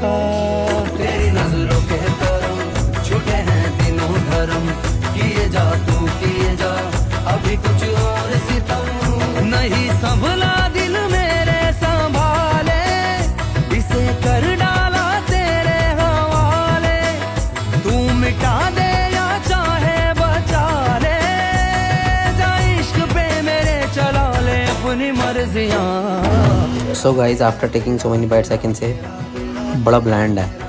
था। तेरी नजरों के करम छूटे हैं दिनों धर्म, किए जा तू किए जा अभी कुछ और सितम नहीं संभला दिल मेरे संभाले, इसे कर डाला तेरे हवाले, तू मिटा दे या चाहे बचा ले, जा इश्क पे मेरे चला ले अपनी मर्जियां। So guys, after taking so many bites I can say बड़ा ब्लैंड है।